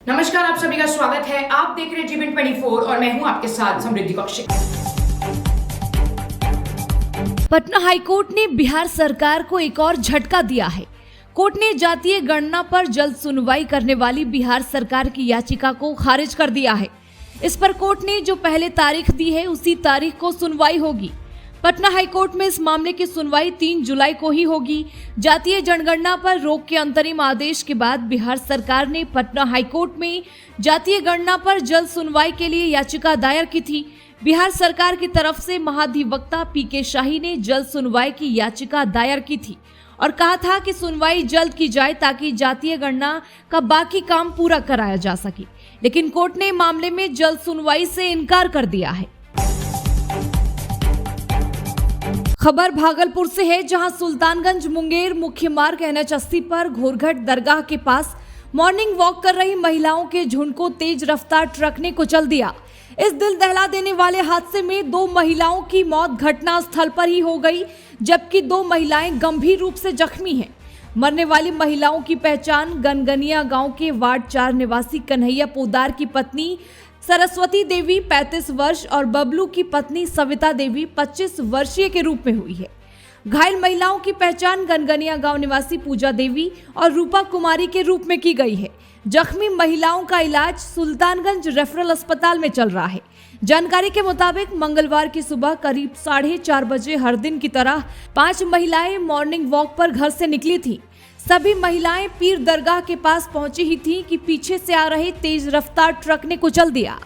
नमस्कार, आप सभी का स्वागत है। आप देख रहे हैं जीवन 24 और मैं हूं आपके साथ समृद्धि कौशिक। पटना हाईकोर्ट ने बिहार सरकार को एक और झटका दिया है। कोर्ट ने जातीय गणना पर जल्द सुनवाई करने वाली बिहार सरकार की याचिका को खारिज कर दिया है। इस पर कोर्ट ने जो पहले तारीख दी है उसी तारीख को सुनवाई होगी। पटना हाईकोर्ट में इस मामले की सुनवाई 3 जुलाई को ही होगी। जातीय जनगणना पर रोक के अंतरिम आदेश के बाद बिहार सरकार ने पटना हाईकोर्ट में जातीय गणना पर जल्द सुनवाई के लिए याचिका दायर की थी। बिहार सरकार की तरफ से महाधिवक्ता पीके शाही ने जल्द सुनवाई की याचिका दायर की थी और कहा था कि सुनवाई जल्द की जाए ताकि जातीय गणना का बाकी काम पूरा कराया जा सके, लेकिन कोर्ट ने मामले में जल्द सुनवाई से इनकार कर दिया है। खबर भागलपुर से है, जहां सुल्तानगंज मुंगेर मुख्य मार्ग NH80 पर घोरघट दरगाह के पास मॉर्निंग वॉक कर रही महिलाओं के झुंड को तेज रफ्तार ट्रक ने कुचल दिया। इस दिल दहला देने वाले हादसे में 2 महिलाओं की मौत घटनास्थल पर ही हो गई, जबकि 2 महिलाएं गंभीर रूप से जख्मी हैं। मरने वाली महिलाओं की पहचान गनगनिया गांव के वार्ड 4 निवासी कन्हैया पोदार की पत्नी सरस्वती देवी 35 वर्ष और बबलू की पत्नी सविता देवी 25 वर्षीय के रूप में हुई है। घायल महिलाओं की पहचान गनगनिया गांव निवासी पूजा देवी और रूपा कुमारी के रूप में की गई है। जख्मी महिलाओं का इलाज सुल्तानगंज रेफरल अस्पताल में चल रहा है। जानकारी के मुताबिक मंगलवार की सुबह करीब 4:30 बजे हर दिन की तरह 5 महिलाएं मॉर्निंग वॉक पर घर से निकली थी। सभी महिलाएं पीर दरगाह के पास पहुंची ही थी कि पीछे से आ रहे तेज रफ्तार ट्रक ने कुचल दिया।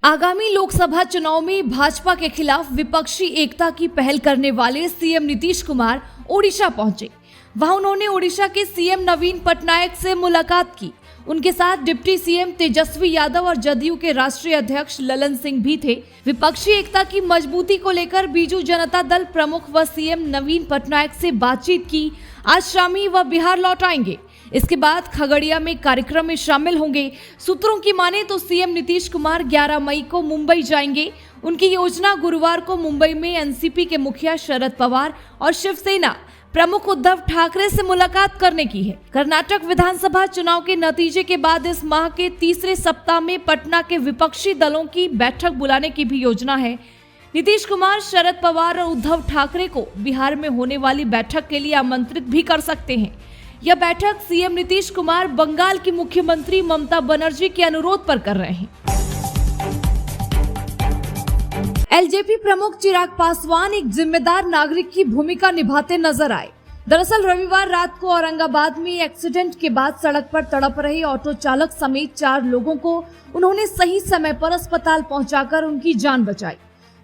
आगामी लोकसभा चुनाव में भाजपा के खिलाफ विपक्षी एकता की पहल करने वाले सीएम नीतीश कुमार ओडिशा पहुंचे। वहां उन्होंने ओडिशा के सीएम नवीन पटनायक से मुलाकात की। उनके साथ डिप्टी सीएम तेजस्वी यादव और जदयू के राष्ट्रीय अध्यक्ष ललन सिंह भी थे। विपक्षी एकता की मजबूती को लेकर बीजू जनता दल प्रमुख व सीएम नवीन पटनायक से बातचीत की। आज शाम ही वह बिहार लौट आएंगे। इसके बाद खगड़िया में कार्यक्रम में शामिल होंगे। सूत्रों की माने तो सीएम नीतीश कुमार 11 मई को मुंबई जाएंगे। उनकी योजना गुरुवार को मुंबई में एनसीपी के मुखिया शरद पवार और शिवसेना प्रमुख उद्धव ठाकरे से मुलाकात करने की है। कर्नाटक विधानसभा चुनाव के नतीजे के बाद इस माह के तीसरे सप्ताह में पटना के विपक्षी दलों की बैठक बुलाने की भी योजना है। नीतीश कुमार शरद पवार और उद्धव ठाकरे को बिहार में होने वाली बैठक के लिए आमंत्रित भी कर सकते हैं। यह बैठक सीएम नीतीश कुमार बंगाल की मुख्यमंत्री ममता बनर्जी के अनुरोध पर कर रहे हैं। एलजेपी प्रमुख चिराग पासवान एक जिम्मेदार नागरिक की भूमिका निभाते नजर आए। दरअसल रविवार रात को औरंगाबाद में एक्सीडेंट के बाद सड़क पर तड़प रहे ऑटो चालक समेत 4 लोगों को उन्होंने सही समय पर अस्पताल पहुंचाकर उनकी जान बचाई।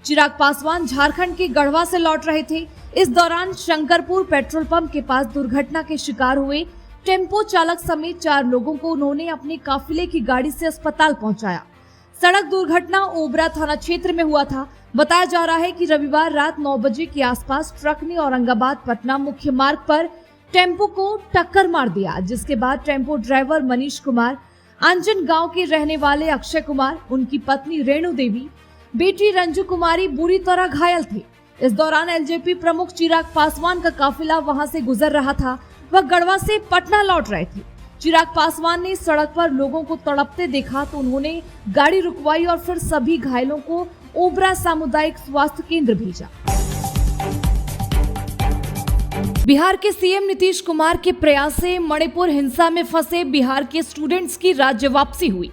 चिराग पासवान झारखंड के गढ़वा से लौट रहे थे। इस दौरान शंकरपुर पेट्रोल पंप के पास दुर्घटना के शिकार हुए टेम्पो चालक समेत 4 लोगों को उन्होंने अपने काफिले की गाड़ी से अस्पताल पहुंचाया। सड़क दुर्घटना ओबरा थाना क्षेत्र में हुआ था। बताया जा रहा है कि रविवार रात 9 बजे के आसपास ट्रक ने औरंगाबाद पटना मुख्य मार्ग पर टेम्पो को टक्कर मार दिया, जिसके बाद टेम्पो ड्राइवर मनीष कुमार, आंजन गांव के रहने वाले अक्षय कुमार, उनकी पत्नी रेणु देवी, बेटी रंजू कुमारी बुरी तरह घायल थे। इस दौरान एलजेपी प्रमुख चिराग पासवान का काफिला वहां से गुजर रहा था। वह गढ़वा से पटना लौट रहे थे। चिराग पासवान ने सड़क पर लोगों को तड़पते देखा तो उन्होंने गाड़ी रुकवाई और फिर सभी घायलों को ओबरा सामुदायिक स्वास्थ्य केंद्र भेजा। बिहार के सीएम नीतीश कुमार के प्रयास से मणिपुर हिंसा में फंसे बिहार के स्टूडेंट्स की राज्य वापसी हुई।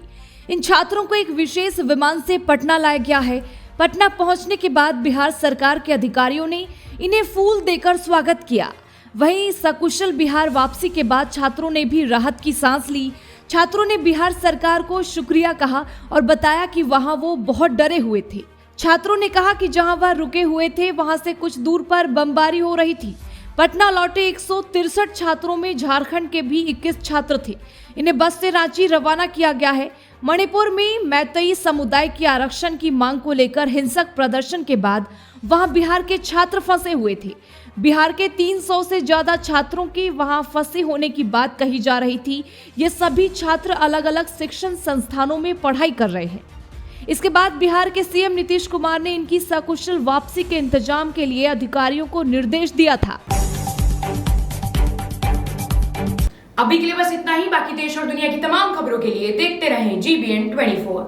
इन छात्रों को एक विशेष विमान से पटना लाया गया है। पटना पहुंचने के बाद बिहार सरकार के अधिकारियों ने इन्हें फूल देकर स्वागत किया। वहीं सकुशल बिहार वापसी के बाद छात्रों ने भी राहत की सांस ली। छात्रों ने बिहार सरकार को शुक्रिया कहा और बताया कि वहां वो बहुत डरे हुए थे। छात्रों ने कहा कि जहां वह रुके हुए थे वहां से कुछ दूर पर बमबारी हो रही थी। पटना लौटे 163 छात्रों में झारखंड के भी 21 छात्र थे। इन्हें बस से रांची रवाना किया गया है। मणिपुर में मैतेई समुदाय के आरक्षण की मांग को लेकर हिंसक प्रदर्शन के बाद वहां बिहार के छात्र फंसे हुए थे। बिहार के 300 से ज्यादा छात्रों के वहां फंसे होने की बात कही जा रही थी। ये सभी छात्र अलग अलग शिक्षण संस्थानों में पढ़ाई कर रहे हैं। इसके बाद बिहार के सीएम नीतीश कुमार ने इनकी सकुशल वापसी के इंतजाम के लिए अधिकारियों को निर्देश दिया था। अभी के लिए बस इतना ही। बाकी देश और दुनिया की तमाम खबरों के लिए देखते रहें GBN 24।